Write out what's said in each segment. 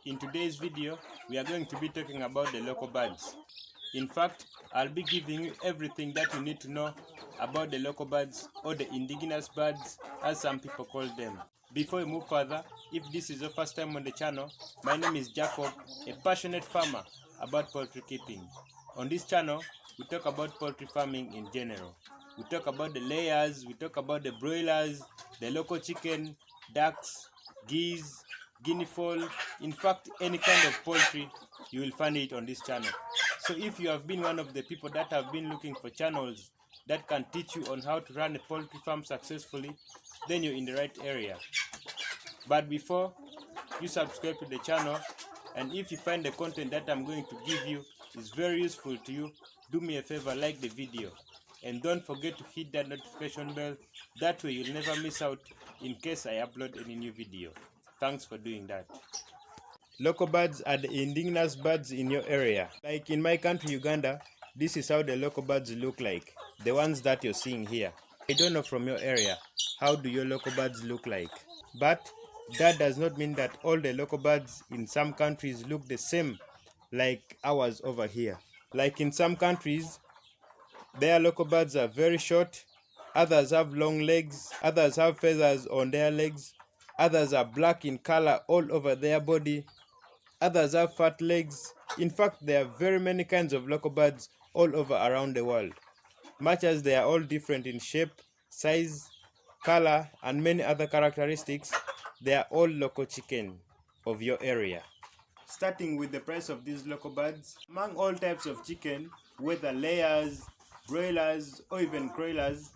In today's video, we are going to be talking about the local birds. In fact, I'll be giving you everything that you need to know about the local birds, or the indigenous birds as some people call them. Before we move further, if this is your first time on the channel, my name is Jacob, a passionate farmer about poultry keeping. On this channel, we talk about poultry farming in general. We talk about the layers, we talk about the broilers, the local chicken, ducks, geese, guinea fowl, in fact any kind of poultry, you will find it on this channel. So if you have been one of the people that have been looking for channels that can teach you on how to run a poultry farm successfully, then you're in the right area. But before you subscribe to the channel, and if you find the content that I'm going to give you is very useful to you, do me a favor, like the video, and don't forget to hit that notification bell. That way you'll never miss out in case I upload any new video. Thanks for doing that. Local birds are the indigenous birds in your area. Like in my country, Uganda, this is how the local birds look like, the ones that you're seeing here. I don't know from your area, how do your local birds look like? But that does not mean that all the local birds in some countries look the same like ours over here. Like in some countries, their local birds are very short, others have long legs, others have feathers on their legs, others are black in color all over their body, others have fat legs. In fact, there are very many kinds of local birds all over around the world. Much as they are all different in shape, size, color, and many other characteristics, they are all local chicken of your area. Starting with the price of these local birds, among all types of chicken, whether layers, broilers, or even broilers,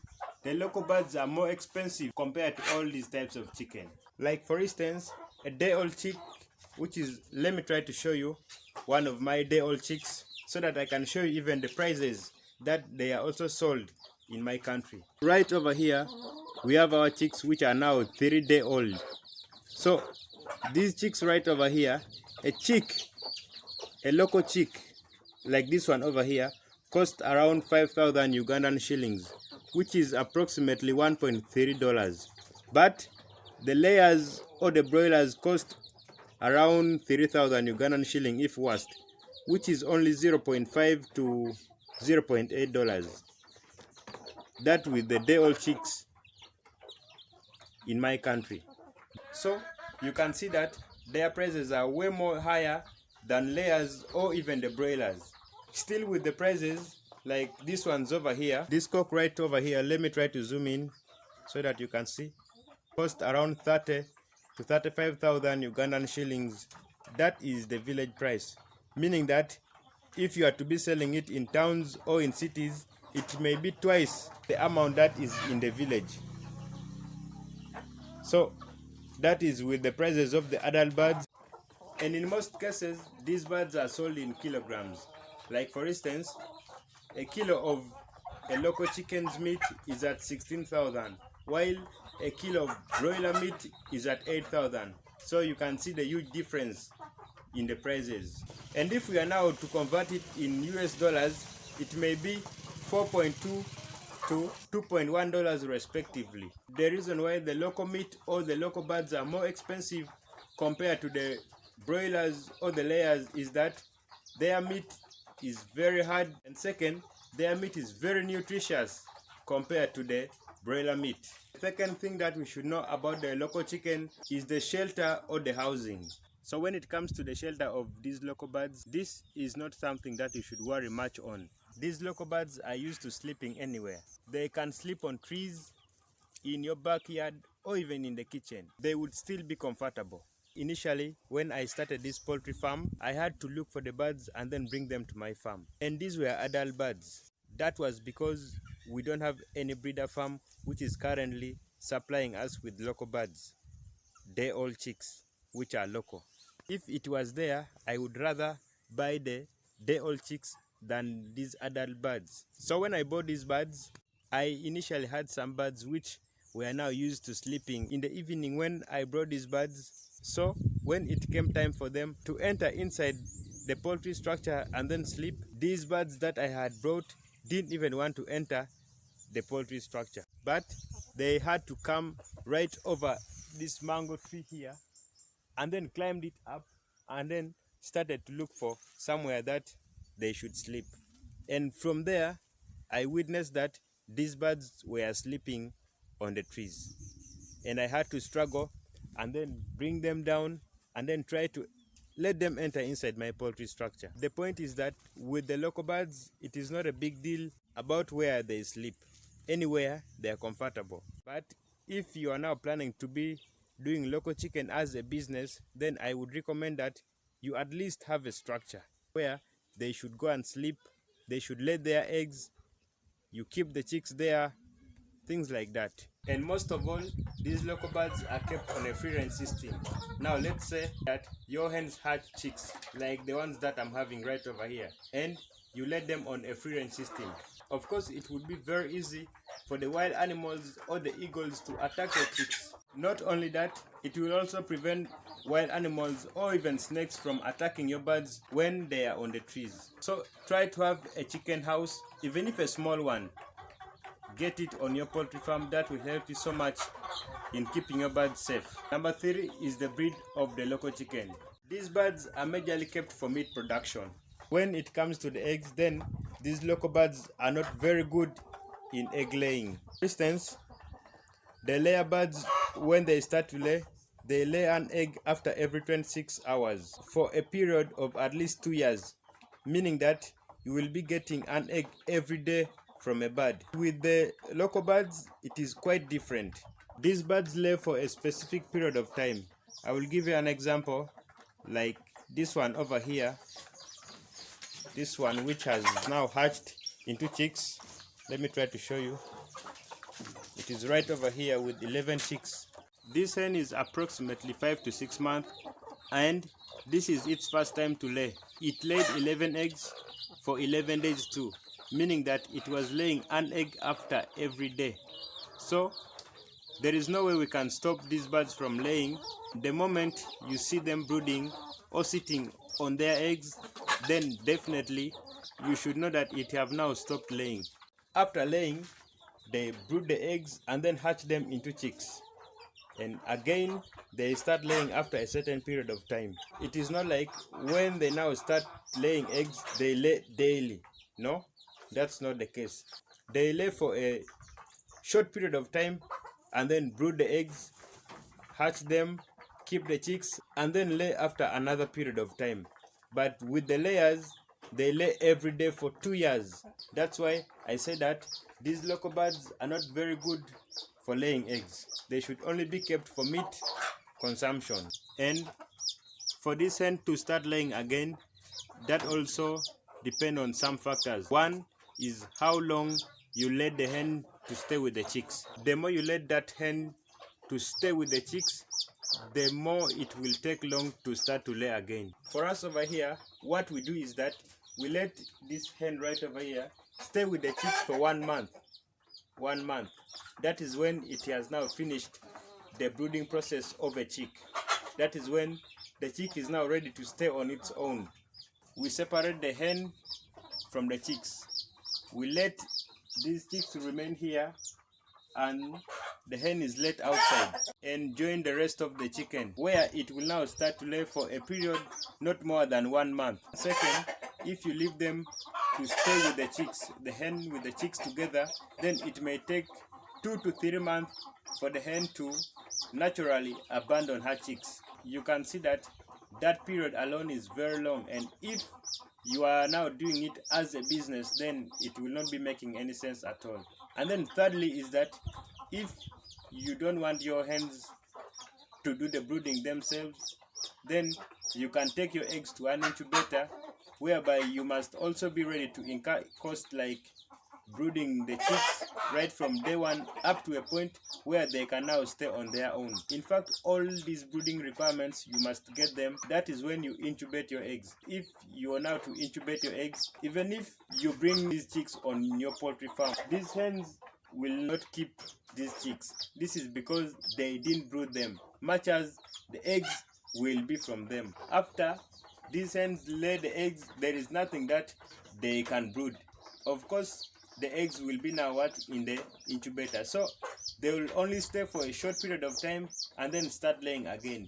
the local birds are more expensive compared to all these types of chicken. Like for instance, a day-old chick, which is, let me try to show you one of my day-old chicks so that I can show you even the prices that they are also sold in my country. Right over here, we have our chicks which are now 3-day-old. So these chicks right over here, a local chick like this one over here, cost around 5,000 Ugandan shillings, which is approximately $1.30. But the layers or the broilers cost around 3,000 Ugandan shilling if worst, which is only $0.5 to $0.8. That with the day-old chicks in my country. So you can see that their prices are way more higher than layers or even the broilers. Still with the prices, like this one's over here, this cock right over here, let me try to zoom in so that you can see, cost around 30 to 35,000 Ugandan shillings. That is the village price, meaning that if you are to be selling it in towns or in cities, it may be twice the amount that is in the village. So that is with the prices of the adult birds. And in most cases, these birds are sold in kilograms. Like for instance, a kilo of a local chicken's meat is at 16,000, while a kilo of broiler meat is at 8,000. So you can see the huge difference in the prices. And if we are now to convert it in US dollars, it may be 4.2 to $2.1 respectively. The reason why the local meat or the local birds are more expensive compared to the broilers or the layers is that their meat is very hard, and second, their meat is very nutritious compared to the broiler meat. The second thing that we should know about the local chicken is the shelter or the housing. So when it comes to the shelter of these local birds, this is not something that you should worry much on. These local birds are used to sleeping anywhere. They can sleep on trees, in your backyard, or even in the kitchen. They would still be comfortable. Initially, when I started this poultry farm, I had to look for the birds and then bring them to my farm. And these were adult birds. That was because we don't have any breeder farm which is currently supplying us with local birds, day-old chicks, which are local. If it was there, I would rather buy the day-old chicks than these adult birds. So when I bought these birds, I initially had some birds which were now used to sleeping in the evening when I brought these birds. So when it came time for them to enter inside the poultry structure and then sleep, these birds that I had brought didn't even want to enter the poultry structure, but they had to come right over this mango tree here and then climbed it up and then started to look for somewhere that they should sleep. And from there, I witnessed that these birds were sleeping on the trees. And I had to struggle and then bring them down and then try to let them enter inside my poultry structure. The point is that with the local birds, it is not a big deal about where they sleep. Anywhere they are comfortable. But if you are now planning to be doing local chicken as a business, then I would recommend that you at least have a structure where they should go and sleep, they should lay their eggs, you keep the chicks there, things like that. And most of all, these local birds are kept on a free range system. Now let's say that your hens hatch chicks like the ones that I'm having right over here, and you let them on a free range system. Of course, it would be very easy for the wild animals or the eagles to attack your chicks. Not only that, it will also prevent wild animals or even snakes from attacking your birds when they are on the trees. So try to have a chicken house, even if a small one. Get it on your poultry farm. That will help you so much in keeping your birds safe. Number 3 is the breed of the local chicken. These birds are majorly kept for meat production. When it comes to the eggs, then these local birds are not very good in egg laying. For instance, the layer birds, when they start to lay, they lay an egg after every 26 hours for a period of at least 2 years, meaning that you will be getting an egg every day from a bird. With the local birds, it is quite different. These birds lay for a specific period of time. I will give you an example, like this one over here. This one, which has now hatched into chicks. Let me try to show you. It is right over here with 11 chicks. This hen is approximately 5 to 6 months, and this is its first time to lay. It laid 11 eggs for 11 days too, meaning that it was laying an egg after every day. So there is no way we can stop these birds from laying. The moment you see them brooding or sitting on their eggs, then definitely you should know that it have now stopped laying. After laying, they brood the eggs and then hatch them into chicks. And again, they start laying after a certain period of time. It is not like when they now start laying eggs, they lay daily. No, that's not the case. They lay for a short period of time and then brood the eggs, hatch them, keep the chicks, and then lay after another period of time. But with the layers, they lay every day for 2 years. That's why I say that these local birds are not very good for laying eggs. They should only be kept for meat consumption. And for this hen to start laying again, that also depends on some factors. One is how long you let the hen to stay with the chicks. The more you let that hen to stay with the chicks, the more it will take long to start to lay again. For us over here, what we do is that we let this hen right over here stay with the chicks for 1 month. 1 month. That is when it has now finished the brooding process of a chick. That is when the chick is now ready to stay on its own. We separate the hen from the chicks. We let these chicks remain here, and the hen is let outside and join the rest of the chicken, where it will now start to lay for a period not more than 1 month. Second, if you leave them to stay with the chicks, the hen with the chicks together, then it may take 2 to 3 months for the hen to naturally abandon her chicks. You can see that that period alone is very long, and if you are now doing it as a business, then it will not be making any sense at all. And then thirdly is that if you don't want your hens to do the brooding themselves, then you can take your eggs to an incubator, whereby you must also be ready to incur costs like brooding the chicks right from day one up to a point where they can now stay on their own. In fact, all these brooding requirements, you must get them. That is when you incubate your eggs. If you are now to incubate your eggs, even if you bring these chicks on your poultry farm, these hens will not keep these chicks. This is because they didn't brood them, much as the eggs will be from them. After these hens lay the eggs, there is nothing that they can brood. Of course, the eggs will be now in the incubator. So they will only stay for a short period of time and then start laying again.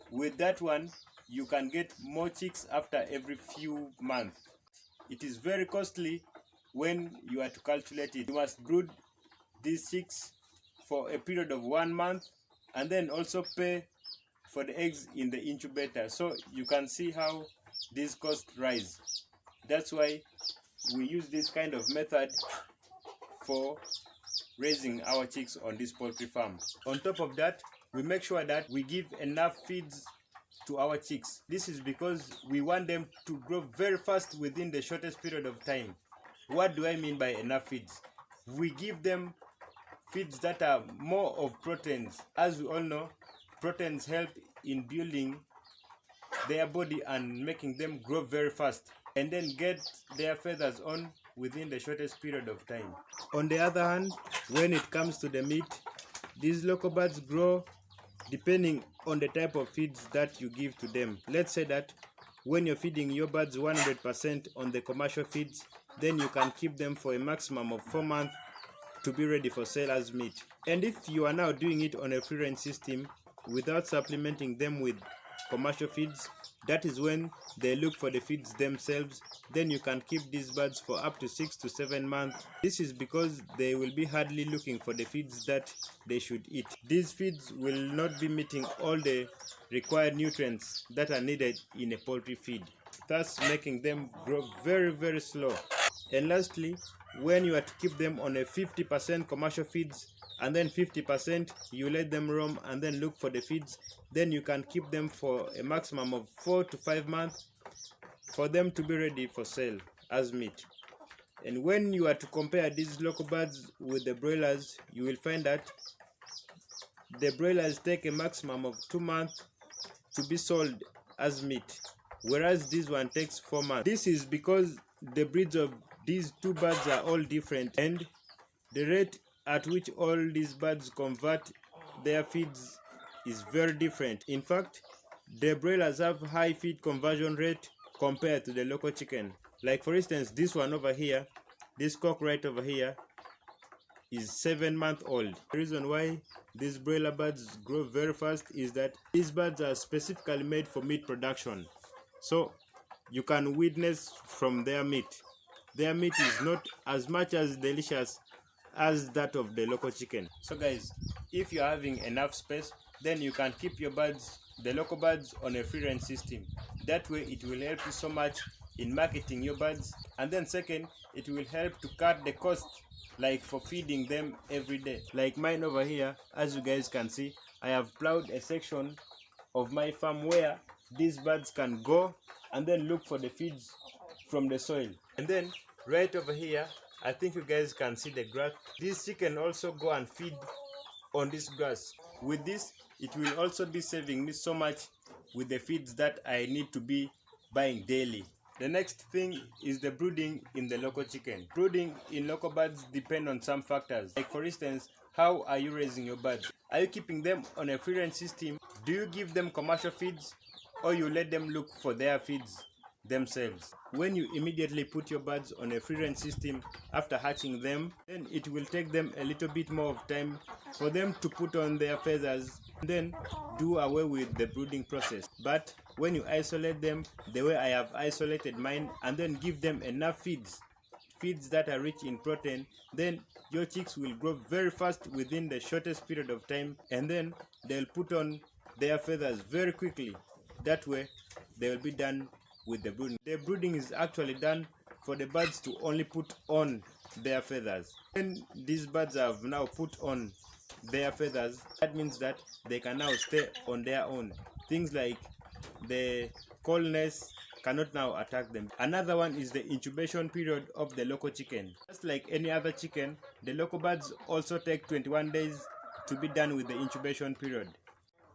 With that one, you can get more chicks after every few months. It is very costly when you are to calculate it. You must brood these chicks for a period of 1 month and then also pay for the eggs in the incubator. So you can see how these costs rise. That's why we use this kind of method for raising our chicks on this poultry farm. On top of that, we make sure that we give enough feeds to our chicks. This is because we want them to grow very fast within the shortest period of time. What do I mean by enough feeds? We give them feeds that are more of proteins. As we all know, proteins help in building their body and making them grow very fast and then get their feathers on within the shortest period of time. On the other hand, when it comes to the meat, these local birds grow depending on the type of feeds that you give to them. Let's say that when you're feeding your birds 100% on the commercial feeds, then you can keep them for a maximum of 4 months to be ready for sale as meat. And if you are now doing it on a free range system without supplementing them with commercial feeds, that is when they look for the feeds themselves. Then you can keep these birds for up to 6 to 7 months. This is because they will be hardly looking for the feeds that they should eat. These feeds will not be meeting all the required nutrients that are needed in a poultry feed, thus making them grow very, very slow. And lastly, when you are to keep them on a 50% commercial feeds and then 50% you let them roam and then look for the feeds, then you can keep them for a maximum of 4 to 5 months for them to be ready for sale as meat. And when you are to compare these local birds with the broilers, you will find that the broilers take a maximum of 2 months to be sold as meat, whereas this one takes 4 months. This is because the breeds of these two birds are all different, and the rate at which all these birds convert their feeds is very different. In fact, the broilers have high feed conversion rate compared to the local chicken. Like for instance, this one over here, this cock right over here, is 7 months old. The reason why these broiler birds grow very fast is that these birds are specifically made for meat production. So you can witness from their meat. Their meat is not as much as delicious as that of the local chicken. So guys, if you're having enough space, then you can keep your birds, the local birds, on a free range system. That way it will help you so much in marketing your birds, and then second, it will help to cut the cost, like for feeding them every day. Like mine over here, as you guys can see, I have plowed a section of my farm where these birds can go and then look for the feeds from the soil. And then right over here, I think you guys can see the grass. This chicken also go and feed on this grass. With this, it will also be saving me so much with the feeds that I need to be buying daily. The next thing is the brooding in the local chicken. Brooding in local birds depend on some factors. Like for instance, how are you raising your birds? Are you keeping them on a free range system? Do you give them commercial feeds, or you let them look for their feeds themselves? When you immediately put your birds on a free range system after hatching them, then it will take them a little bit more of time for them to put on their feathers and then do away with the brooding process. But when you isolate them the way I have isolated mine and then give them enough feeds that are rich in protein, then your chicks will grow very fast within the shortest period of time, and then they'll put on their feathers very quickly. That way they will be done with the brooding. The brooding is actually done for the birds to only put on their feathers. When these birds have now put on their feathers, that means that they can now stay on their own. Things like the coldness cannot now attack them. Another one is the incubation period of the local chicken. Just like any other chicken, the local birds also take 21 days to be done with the incubation period.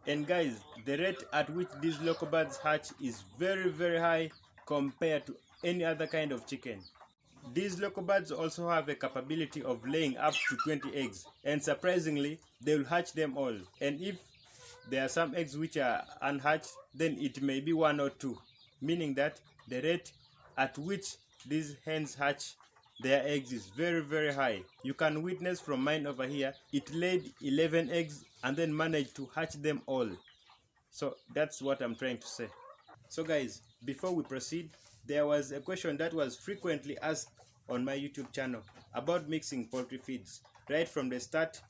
And guys, the rate at which these local birds hatch is very, very high compared to any other kind of chicken. These local birds also have a capability of laying up to 20 eggs, and surprisingly, they will hatch them all. And if there are some eggs which are unhatched, then it may be 1 or 2, meaning that the rate at which these hens hatch their eggs is very, very high. You can witness from mine over here, it laid 11 eggs and then managed to hatch them all. So that's what I'm trying to say. So guys, before we proceed, there was a question that was frequently asked on my YouTube channel about mixing poultry feeds right from the start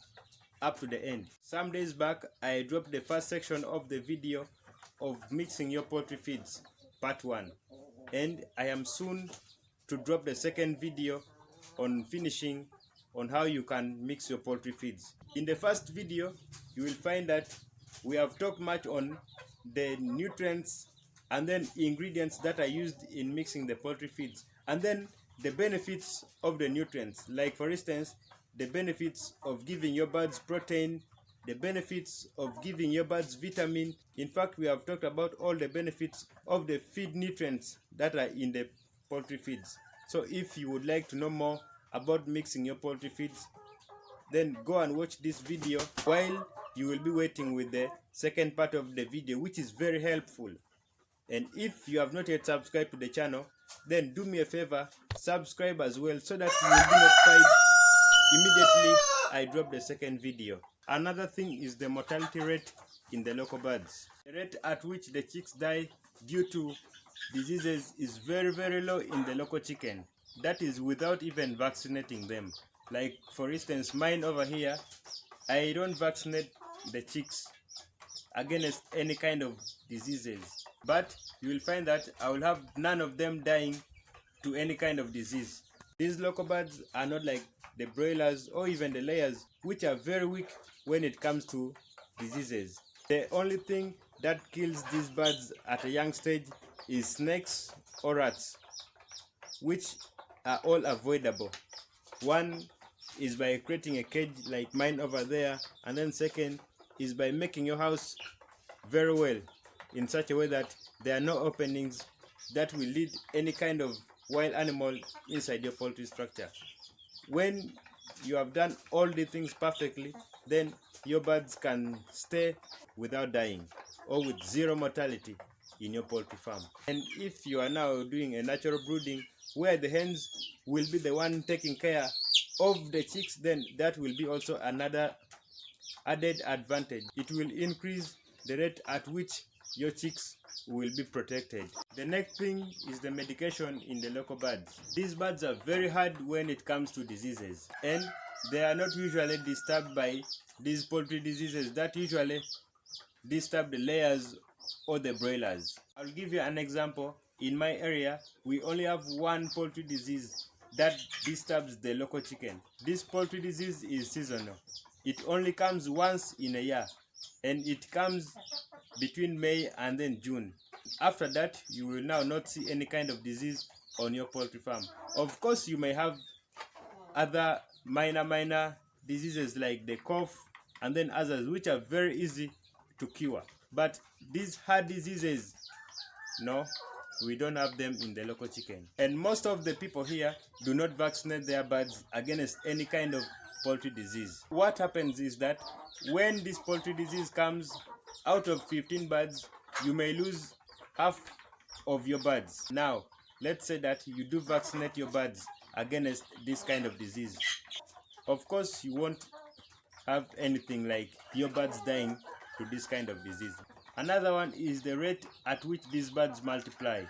up to the end. Some days back, I dropped the first section of the video of mixing your poultry feeds, part 1. And I am soon to drop the second video on finishing on how you can mix your poultry feeds. In the first video, you will find that we have talked much on the nutrients and then ingredients that are used in mixing the poultry feeds, and then the benefits of the nutrients, like for instance the benefits of giving your birds protein, the benefits of giving your birds vitamin. In fact, we have talked about all the benefits of the feed nutrients that are in the poultry feeds. So if you would like to know more about mixing your poultry feeds, then go and watch this video while you will be waiting with the second part of the video, which is very helpful. And if you have not yet subscribed to the channel, then do me a favor, subscribe as well, so that you will be notified immediately I drop the second video. Another thing is the mortality rate in the local birds. The rate at which the chicks die due to diseases is very, very low in the local chicken. That is without even vaccinating them. Like for instance, mine over here, I don't vaccinate the chicks against any kind of diseases, but you will find that I will have none of them dying to any kind of disease. These local birds are not like the broilers or even the layers, which are very weak when it comes to diseases. The only thing that kills these birds at a young stage is snakes or rats, which are all avoidable. One is by creating a cage like mine over there, and then second is by making your house very well in such a way that there are no openings that will lead any kind of wild animal inside your poultry structure. When you have done all the things perfectly, then your birds can stay without dying or with zero mortality in your poultry farm. And if you are now doing a natural brooding where the hens will be the one taking care of the chicks, then that will be also another added advantage. It will increase the rate at which your chicks will be protected. The next thing is the medication in the local birds. These birds are very hard when it comes to diseases, and they are not usually disturbed by these poultry diseases that usually disturb the layers or the broilers. I'll give you an example. In my area, we only have one poultry disease that disturbs the local chicken. This poultry disease is seasonal. It only comes once in a year, and it comes between May and then June. After that, you will now not see any kind of disease on your poultry farm. Of course, you may have other minor diseases like the cough and then others which are very easy to cure. But these hard diseases, no, we don't have them in the local chicken. And most of the people here do not vaccinate their birds against any kind of poultry disease. What happens is that when this poultry disease comes, out of 15 birds, you may lose half of your birds. Now, let's say that you do vaccinate your birds against this kind of disease. Of course, you won't have anything like your birds dying to this kind of disease. Another one is the rate at which these birds multiply.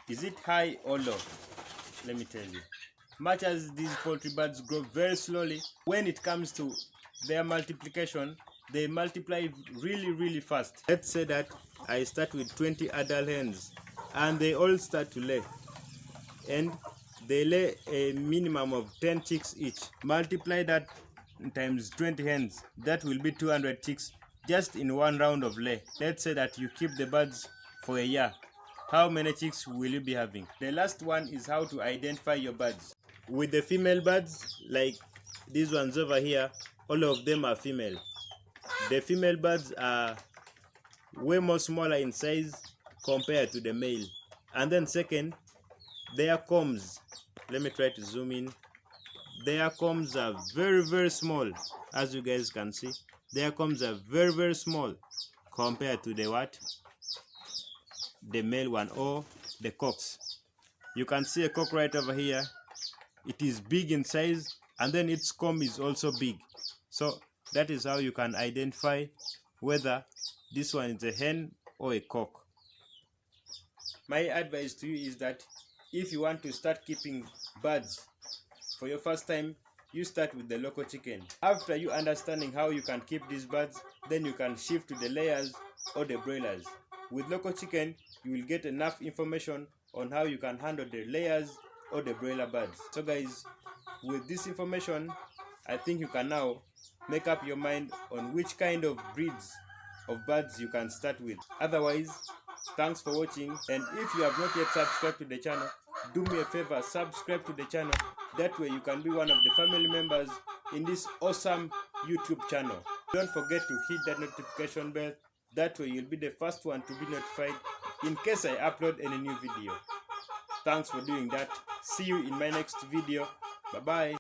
Is it high or low? Let me tell you. Much as these poultry birds grow very slowly, when it comes to their multiplication, they multiply really fast. Let's say that I start with 20 adult hens and they all start to lay, and they lay a minimum of 10 chicks each. Multiply that times 20 hens, that will be 200 chicks just in one round of lay. Let's say that you keep the birds for a year. How many chicks will you be having? The last one is how to identify your birds. With the female birds, like these ones over here, all of them are female. The female birds are way more smaller in size compared to the male. And then second, their combs. Let me try to zoom in. Their combs are very small, as you guys can see. Their combs are very small compared to the what? The male one, or the cocks. You can see a cock right over here. It is big in size, and then its comb is also big. So that is how you can identify whether this one is a hen or a cock. My advice to you is that if you want to start keeping birds for your first time, you start with the local chicken. After you understanding how you can keep these birds, then you can shift to the layers or the broilers. With local chicken, you will get enough information on how you can handle the layers or the broiler birds. So guys, with this information, I think you can now make up your mind on which kind of breeds of birds you can start with. Otherwise, thanks for watching, and if you have not yet subscribed to the channel, do me a favor, subscribe to the channel. That way you can be one of the family members in this awesome YouTube channel. Don't forget to hit that notification bell. That way you'll be the first one to be notified in case I upload any new video. Thanks for doing that. See you in my next video. Bye bye.